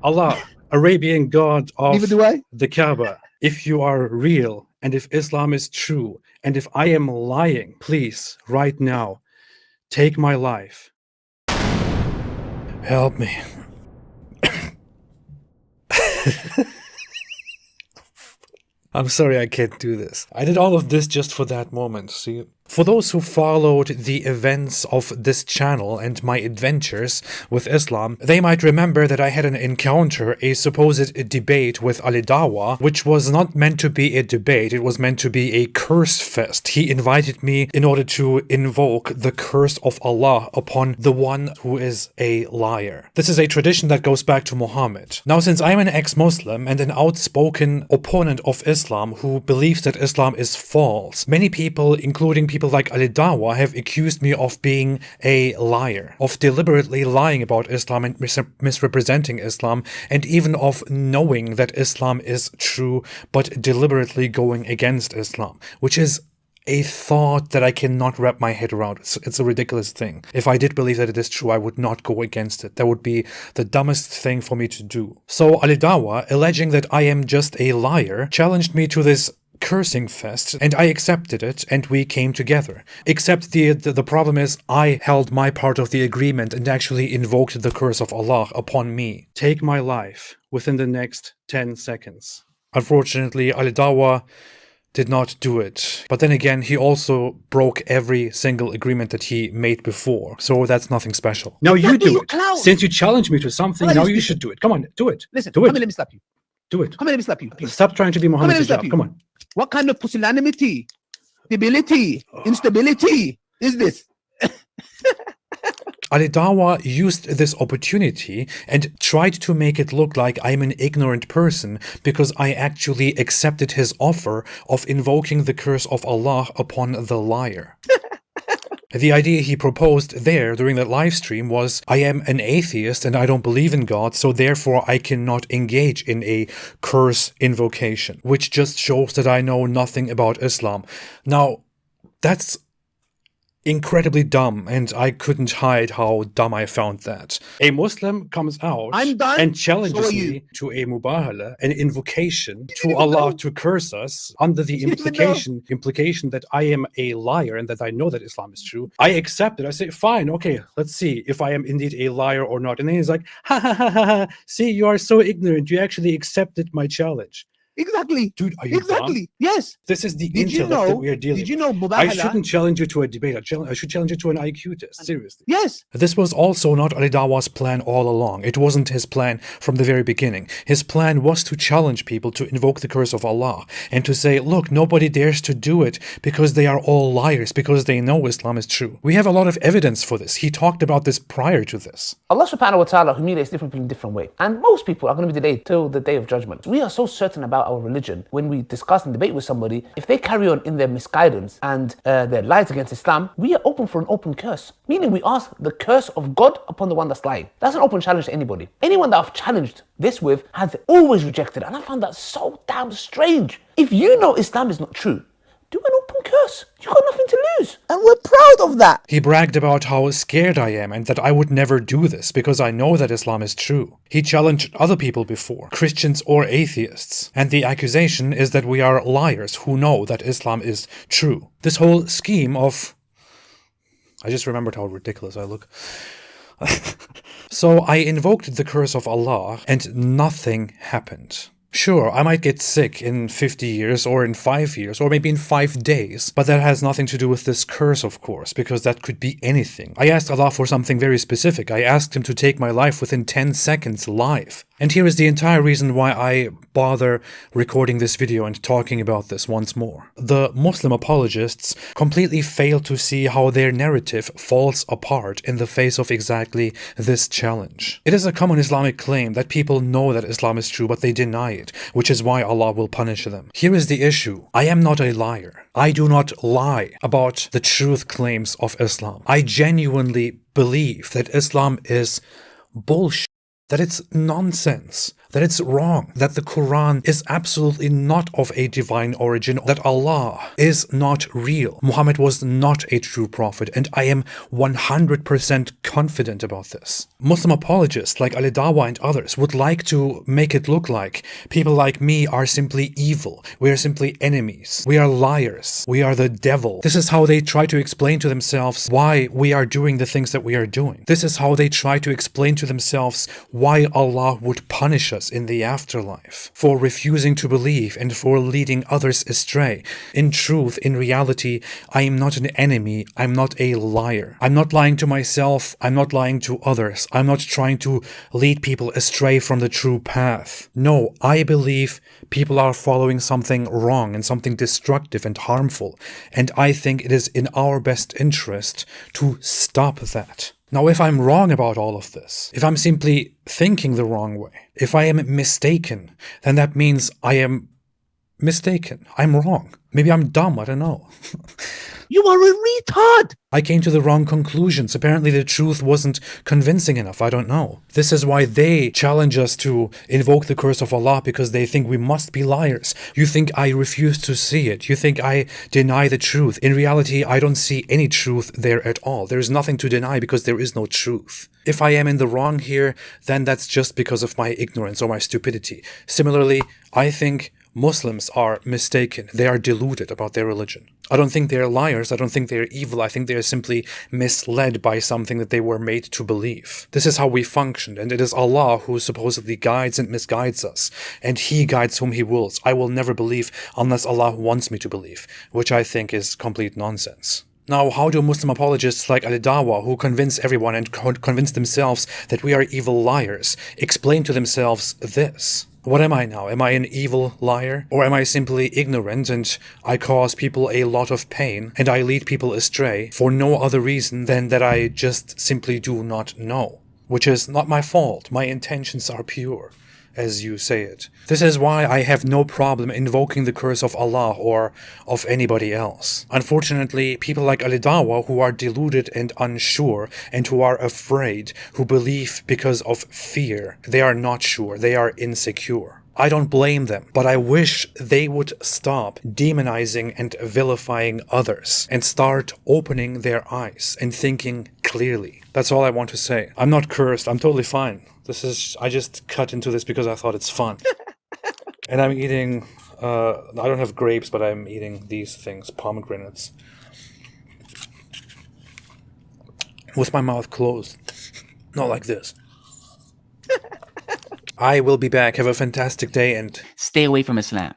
Allah, Arabian god of Neither do I. the Kaaba, if you are real and if Islam is true and if I am lying, please, right now, take my life. Help me. I'm sorry I can't do this. I did all of this just for that moment, see? For those who followed the events of this channel and my adventures with Islam, they might remember that I had an encounter, a supposed debate with Ali Dawa, which was not meant to be a debate, it was meant to be a curse fest. He invited me in order to invoke the curse of Allah upon the one who is a liar. This is a tradition that goes back to Muhammad. Now, since I'm an ex-Muslim and an outspoken opponent of Islam who believes that Islam is false, many people, including people like Ali Dawa, have accused me of being a liar, of deliberately lying about Islam and misrepresenting Islam, and even of knowing that Islam is true but deliberately going against Islam, which is a thought that I cannot wrap my head around. It's a ridiculous thing. If I did believe that it is true, I would not go against it. That would be the dumbest thing for me to do. So Ali Dawa, alleging that I am just a liar, challenged me to this cursing fest, and I accepted it, and we came together. Except the problem is, I held my part of the agreement and actually invoked the curse of Allah upon me. Take my life within the next 10 seconds. Unfortunately, Ali Dawa did not do it. But then again, he also broke every single agreement that he made before. So that's nothing special. Now you do it. Since you challenged me to something, now you should do it. Come on, do it. Listen, do come it. here, let me slap you. Do it. Come here, let me slap you. Stop trying to be Muhammad Hijab. Come on. What kind of pusillanimity, stability, instability is this? Ali Dawa used this opportunity and tried to make it look like I'm an ignorant person because I actually accepted his offer of invoking the curse of Allah upon the liar. The idea he proposed there during that live stream was, I am an atheist and I don't believe in God, so therefore I cannot engage in a curse invocation, which just shows that I know nothing about Islam. Now, that's incredibly dumb, and I couldn't hide how dumb I found that. A Muslim comes out and challenges me to a mubahala, an invocation to Allah to curse us under the implication that I am a liar and that I know that Islam is true. I accept it. I say, fine, okay, let's see if I am indeed a liar or not. And then he's like, ha ha ha ha ha, see, you are so ignorant. You actually accepted my challenge. Exactly. Dude, are you dumb? Yes. This is the intellect that we are dealing with. Did you know I shouldn't challenge you to a debate. I should challenge you to an IQ test. Seriously. Yes. This was also not Ali Dawa's plan all along. It wasn't his plan from the very beginning. His plan was to challenge people to invoke the curse of Allah and to say, look, nobody dares to do it because they are all liars, because they know Islam is true. We have a lot of evidence for this. He talked about this prior to this. Allah subhanahu wa ta'ala humiliates different people in different ways. And most people are going to be delayed till the day of judgment. We are so certain about our religion. When we discuss and debate with somebody, if they carry on in their misguidance and their lies against Islam, we are open for an open curse. Meaning we ask the curse of God upon the one that's lying. That's an open challenge to anybody. Anyone that I've challenged this with has always rejected it. And I found that so damn strange. If you know Islam is not true, do an open curse. You got nothing to lose. And we're proud of that. He bragged about how scared I am and that I would never do this because I know that Islam is true. He challenged other people before, Christians or atheists. And the accusation is that we are liars who know that Islam is true. This whole scheme of... I just remembered how ridiculous I look. So I invoked the curse of Allah and nothing happened. Sure, I might get sick in 50 years or in 5 years or maybe in 5 days, but that has nothing to do with this curse, of course, because that could be anything. I asked Allah for something very specific. I asked him to take my life within 10 seconds live. And here is the entire reason why I bother recording this video and talking about this once more. The Muslim apologists completely fail to see how their narrative falls apart in the face of exactly this challenge. It is a common Islamic claim that people know that Islam is true, but they deny it, which is why Allah will punish them. Here is the issue. I am not a liar. I do not lie about the truth claims of Islam. I genuinely believe that Islam is bullshit. that it's nonsense, that it's wrong, that the Quran is absolutely not of a divine origin, that Allah is not real. Muhammad was not a true prophet, and I am 100% confident about this. Muslim apologists like Ali Dawa and others would like to make it look like people like me are simply evil, we are simply enemies, we are liars, we are the devil. This is how they try to explain to themselves why we are doing the things that we are doing. This is how they try to explain to themselves why Allah would punish us in the afterlife for refusing to believe and for leading others astray. In truth, in reality, I am not an enemy, I'm not a liar. I'm not lying to myself, I'm not lying to others. I'm not trying to lead people astray from the true path. No, I believe people are following something wrong and something destructive and harmful, and I think it is in our best interest to stop that. Now, if I'm wrong about all of this, if I'm simply thinking the wrong way, if I am mistaken, then that means I am mistaken. I'm wrong. Maybe I'm dumb, I don't know. You are a retard! I came to the wrong conclusions. Apparently the truth wasn't convincing enough, I don't know. This is why they challenge us to invoke the curse of Allah, because they think we must be liars. You think I refuse to see it. You think I deny the truth. In reality, I don't see any truth there at all. There is nothing to deny because there is no truth. If I am in the wrong here, then that's just because of my ignorance or my stupidity. Similarly, I think Muslims are mistaken. They are deluded about their religion. I don't think they're liars. I don't think they're evil. I think they're simply misled by something that they were made to believe. This is how we functioned, and it is Allah who supposedly guides and misguides us, and He guides whom He wills. I will never believe unless Allah wants me to believe, which I think is complete nonsense. Now, how do Muslim apologists like Ali Dawa, who convince everyone and convince themselves that we are evil liars, explain to themselves this? What am I now? Am I an evil liar? Or am I simply ignorant and I cause people a lot of pain and I lead people astray for no other reason than that I just simply do not know? Which is not my fault. My intentions are pure, as you say it. This is why I have no problem invoking the curse of Allah or of anybody else. Unfortunately, people like Ali Dawa, who are deluded and unsure and who are afraid, who believe because of fear, they are not sure, they are insecure. I don't blame them, but I wish they would stop demonizing and vilifying others and start opening their eyes and thinking clearly. That's all I want to say. I'm not cursed, I'm totally fine. I just cut into this because I thought it's fun. And I'm eating, I don't have grapes, but I'm eating these things, pomegranates. With my mouth closed. Not like this. I will be back. Have a fantastic day and Stay away from Islam.